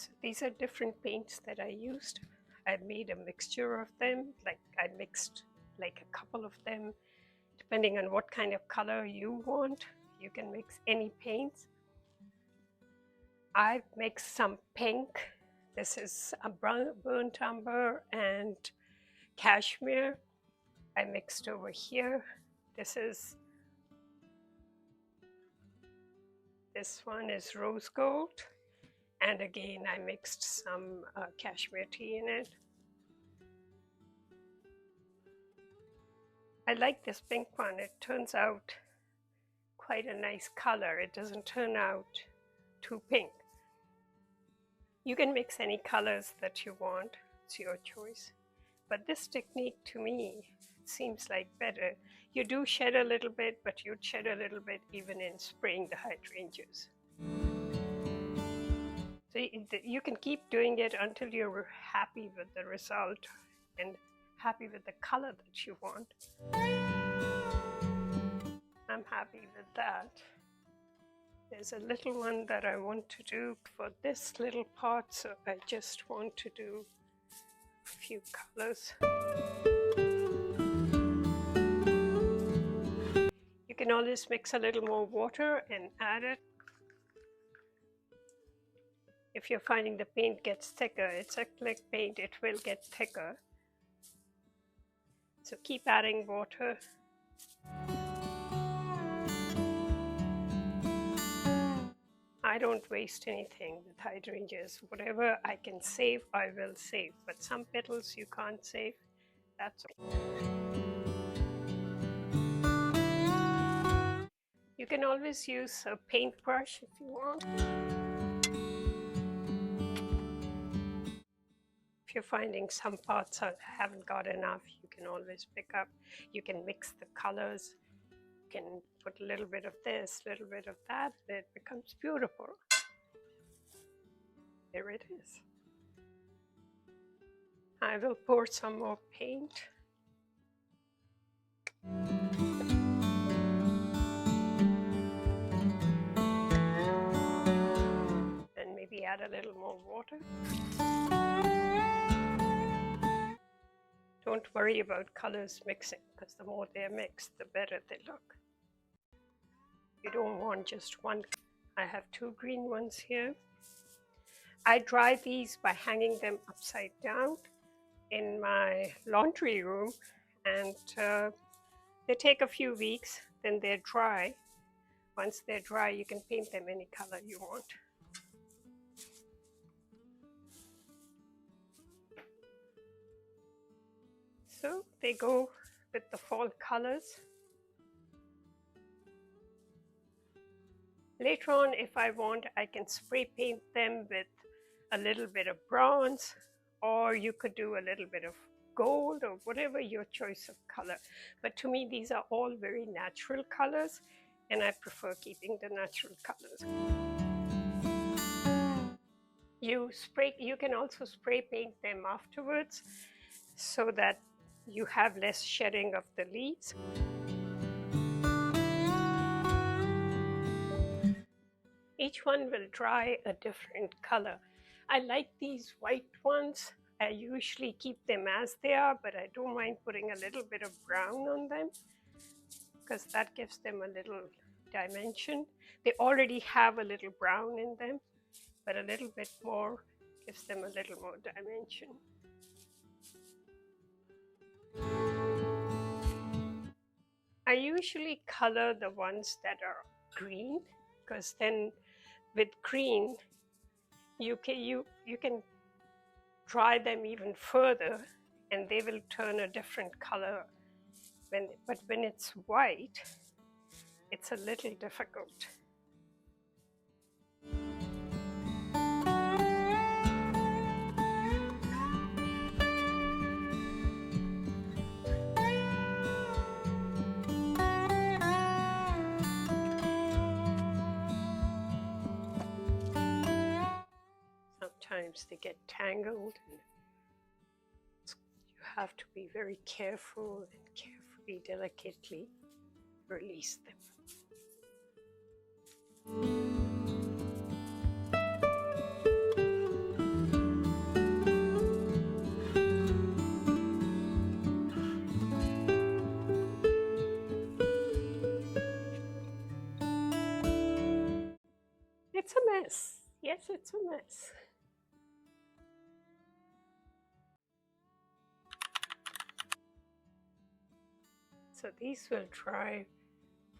So these are different paints that I used. I made a mixture of them, like I mixed like a couple of them. Depending on what kind of color you want, you can mix any paints. I've mixed some pink. This is a burnt umber and cashmere. I mixed over here. This one is rose gold. And again, I mixed some cashmere tea in it. I like this pink one. It turns out quite a nice color. It doesn't turn out too pink. You can mix any colors that you want. It's your choice. But this technique to me seems like better. You do shed a little bit, but you'd shed a little bit even in spraying the hydrangeas. So you can keep doing it until you're happy with the result and happy with the color that you want. I'm happy with that. There's a little one that I want to do for this little part, so I just want to do a few colors. You can always mix a little more water and add it. If you're finding the paint gets thicker, it's acrylic paint, it will get thicker. So keep adding water. I don't waste anything with hydrangeas. Whatever I can save, I will save. But some petals you can't save. That's okay. You can always use a paintbrush if you want. If you're finding some parts haven't got enough, you can always pick up. You can mix the colors. You can put a little bit of this, a little bit of that, and it becomes beautiful. There it is. I will pour some more paint. And maybe add a little more water. Don't worry about colors mixing, because the more they're mixed, the better they look. You don't want just one. I have two green ones here. I dry these by hanging them upside down in my laundry room, and they take a few weeks, then they're dry. Once they're dry, you can paint them any color you want. So they go with the fall colors. Later on, if I want, I can spray paint them with a little bit of bronze, or you could do a little bit of gold, or whatever your choice of color. But to me, these are all very natural colors, and I prefer keeping the natural colors. You can also spray paint them afterwards, so that you have less shedding of the leaves. Each one will dry a different color. I like these white ones. I usually keep them as they are, but I don't mind putting a little bit of brown on them, because that gives them a little dimension. They already have a little brown in them, but a little bit more gives them a little more dimension. I usually color the ones that are green, because then with green you can dry them even further and they will turn a different color. But when it's white, it's a little difficult. Sometimes they get tangled, and you have to be very careful and carefully, delicately release them. It's a mess. Yes, it's a mess. So these will dry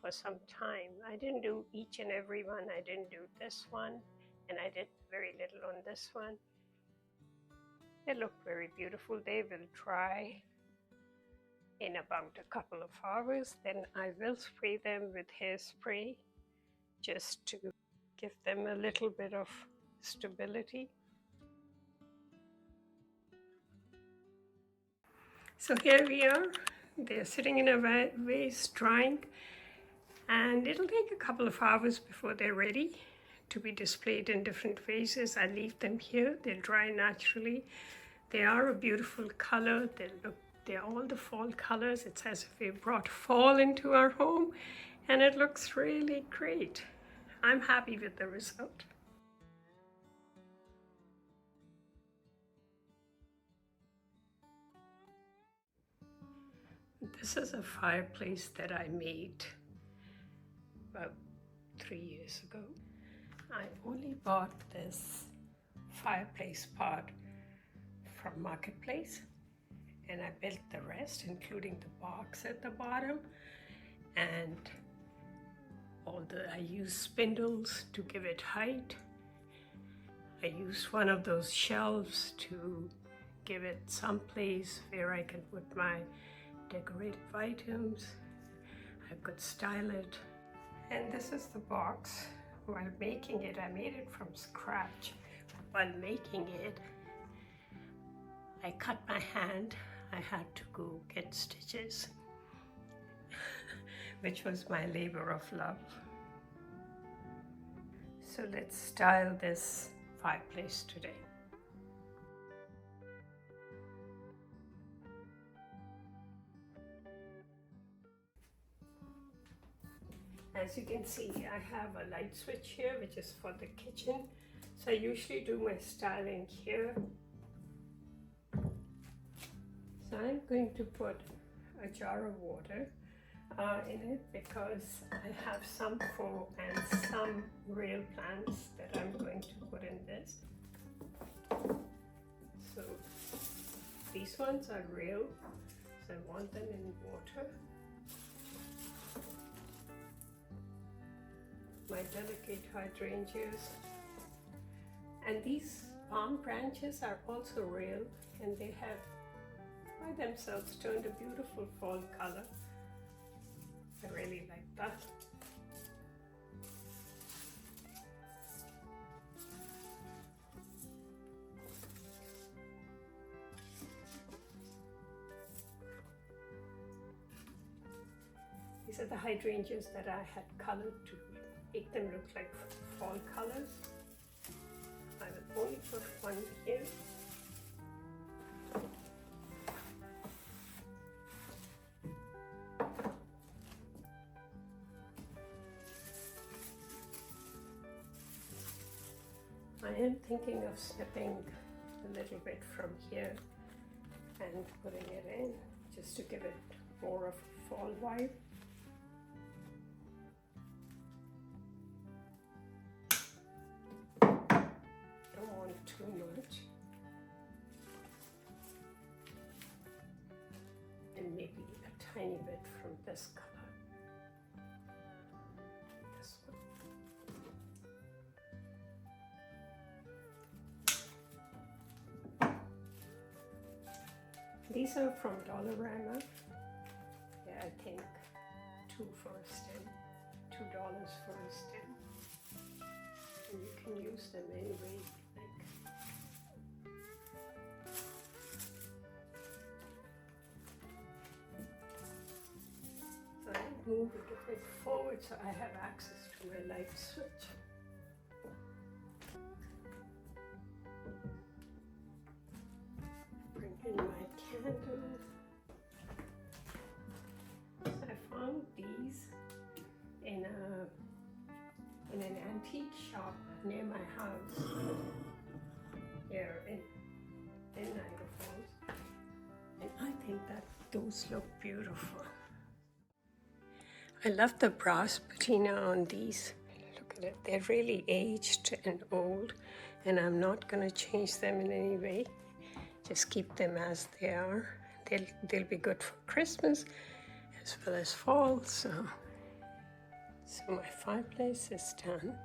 for some time. I didn't do each and every one. I didn't do this one, and I did very little on this one. They look very beautiful. They will dry in about a couple of hours. Then I will spray them with hairspray just to give them a little bit of stability. So here we are. They're sitting in a vase drying, and it'll take a couple of hours before they're ready to be displayed in different vases. I leave them here. They'll dry naturally. They are a beautiful color. They're all the fall colors. It's as if we brought fall into our home, and it looks really great. I'm happy with the result. This is a fireplace that I made about 3 years ago. I only bought this fireplace part from Marketplace, and I built the rest, including the box at the bottom, and I used spindles to give it height. I used one of those shelves to give it some place where I can put my decorative items. I could style it. And this is the box. While making it, I made it from scratch. While making it, I cut my hand. I had to go get stitches, which was my labor of love. So let's style this fireplace today. As you can see, I have a light switch here, which is for the kitchen. So I usually do my styling here. So I'm going to put a jar of water in it because I have some faux and some real plants that I'm going to put in this. So these ones are real, so I want them in water. My delicate hydrangeas, and these palm branches are also real, and they have by themselves turned a beautiful fall color. I really like that. These are the hydrangeas that I had colored to make them look like fall colors. I will only put one here. I am thinking of snipping a little bit from here and putting it in just to give it more of a fall vibe. Too much, and maybe a tiny bit from this color. This one. These are from Dollarama. Yeah, I think $2 for a stem, $2 for a stem, and you can use them any way you like. Move it a bit forward so I have access to my light switch. Bring in my candles. I found these in an antique shop near my house here in Niagara Falls, and I think that those look beautiful. I love the brass patina on these. Look color. They're really aged and old, and I'm not going to change them in any way. Just keep them as they are. They'll be good for Christmas as well as fall. So my fireplace is done.